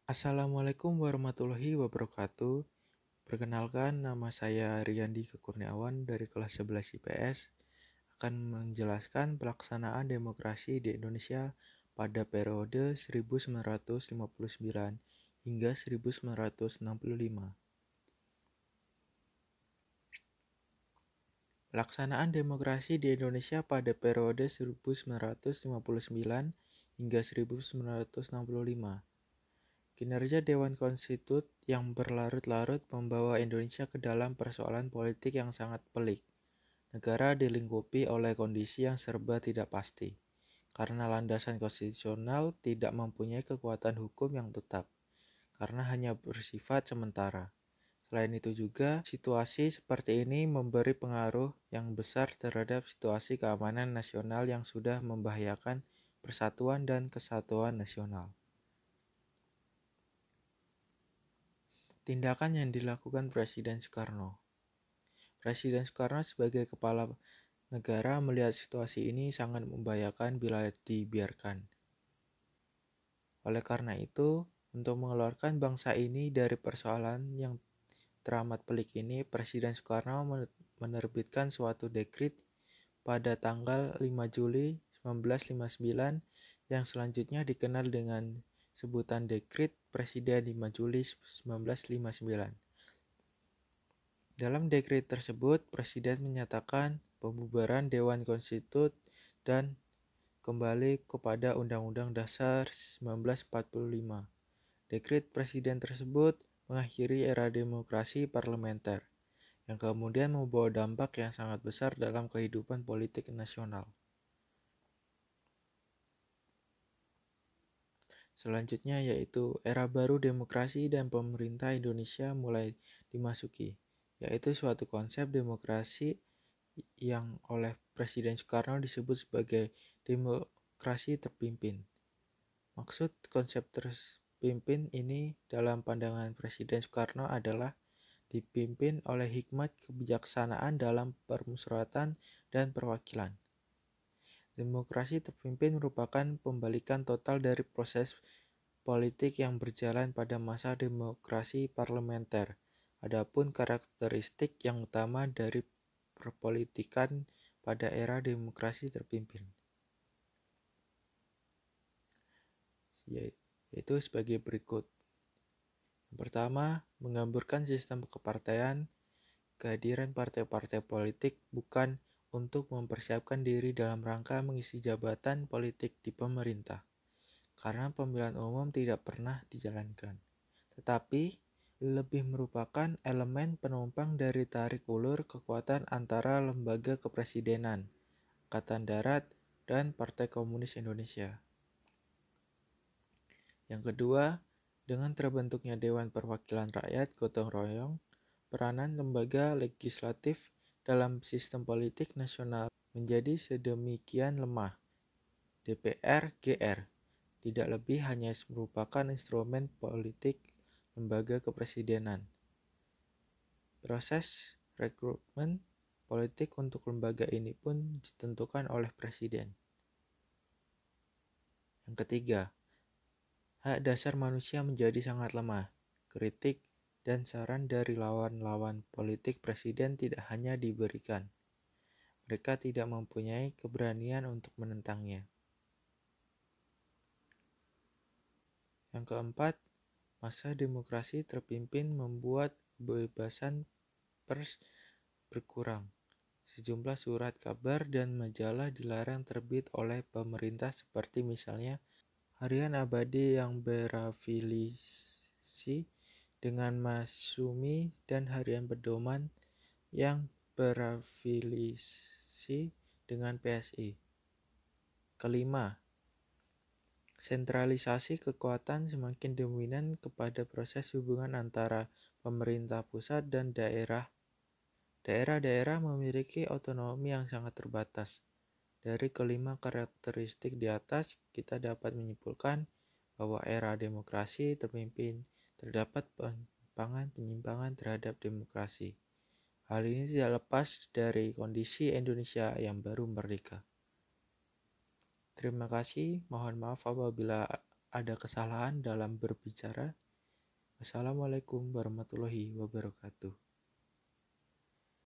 Assalamualaikum warahmatullahi wabarakatuh. Perkenalkan, nama saya Riyandi Kekurniawan dari kelas 11 IPS akan menjelaskan pelaksanaan demokrasi di Indonesia pada periode 1959 hingga 1965. Pelaksanaan demokrasi di Indonesia pada periode 1959 hingga 1965. Kinerja Dewan Konstitut yang berlarut-larut membawa Indonesia ke dalam persoalan politik yang sangat pelik. Negara dilingkupi oleh kondisi yang serba tidak pasti, karena landasan konstitusional tidak mempunyai kekuatan hukum yang tetap, karena hanya bersifat sementara. Selain itu juga, situasi seperti ini memberi pengaruh yang besar terhadap situasi keamanan nasional yang sudah membahayakan persatuan dan kesatuan nasional. Tindakan yang dilakukan Presiden Soekarno. Presiden Soekarno sebagai kepala negara melihat situasi ini sangat membahayakan bila dibiarkan. Oleh karena itu, untuk mengeluarkan bangsa ini dari persoalan yang teramat pelik ini, Presiden Soekarno menerbitkan suatu dekrit pada tanggal 5 Juli 1959 yang selanjutnya dikenal dengan sebutan Dekrit Presiden 5 Juli 1959. Dalam dekret tersebut, Presiden menyatakan pembubaran Dewan Konstitut dan kembali kepada Undang-Undang Dasar 1945. Dekret Presiden tersebut mengakhiri era demokrasi parlementer, yang kemudian membawa dampak yang sangat besar dalam kehidupan politik nasional. Selanjutnya yaitu era baru demokrasi dan pemerintah Indonesia mulai dimasuki, yaitu suatu konsep demokrasi yang oleh Presiden Soekarno disebut sebagai demokrasi terpimpin. Maksud konsep terpimpin ini dalam pandangan Presiden Soekarno adalah dipimpin oleh hikmat kebijaksanaan dalam permusyawaratan dan perwakilan. Demokrasi terpimpin merupakan pembalikan total dari proses politik yang berjalan pada masa demokrasi parlementer. Adapun karakteristik yang utama dari perpolitikan pada era demokrasi terpimpin, yaitu sebagai berikut. Yang pertama, menggambarkan sistem kepartaian. Kehadiran partai-partai politik bukan untuk mempersiapkan diri dalam rangka mengisi jabatan politik di pemerintah, karena pemilihan umum tidak pernah dijalankan, tetapi lebih merupakan elemen penumpang dari tarik ulur kekuatan antara lembaga kepresidenan, Angkatan Darat, dan Partai Komunis Indonesia. Yang kedua, dengan terbentuknya Dewan Perwakilan Rakyat gotong royong, peranan lembaga legislatif dalam sistem politik nasional menjadi sedemikian lemah. DPR GR tidak lebih hanya merupakan instrumen politik lembaga kepresidenan. Proses rekrutmen politik untuk lembaga ini pun ditentukan oleh Presiden. Yang ketiga, hak dasar manusia menjadi sangat lemah. Kritik dan saran dari lawan-lawan politik Presiden tidak hanya diberikan, mereka tidak mempunyai keberanian untuk menentangnya. Yang keempat, masa demokrasi terpimpin membuat kebebasan pers berkurang. Sejumlah surat kabar dan majalah dilarang terbit oleh pemerintah seperti misalnya Harian Abadi yang berafiliasi dengan Masyumi dan Harian Pedoman yang berafiliasi dengan PSI. Kelima, sentralisasi kekuatan semakin dominan kepada proses hubungan antara pemerintah pusat dan daerah. Daerah-daerah memiliki otonomi yang sangat terbatas. Dari kelima karakteristik di atas, kita dapat menyimpulkan bahwa era demokrasi terpimpin terdapat penyimpangan terhadap demokrasi. Hal ini tidak lepas dari kondisi Indonesia yang baru merdeka. Terima kasih, mohon maaf apabila ada kesalahan dalam berbicara. Wassalamualaikum warahmatullahi wabarakatuh.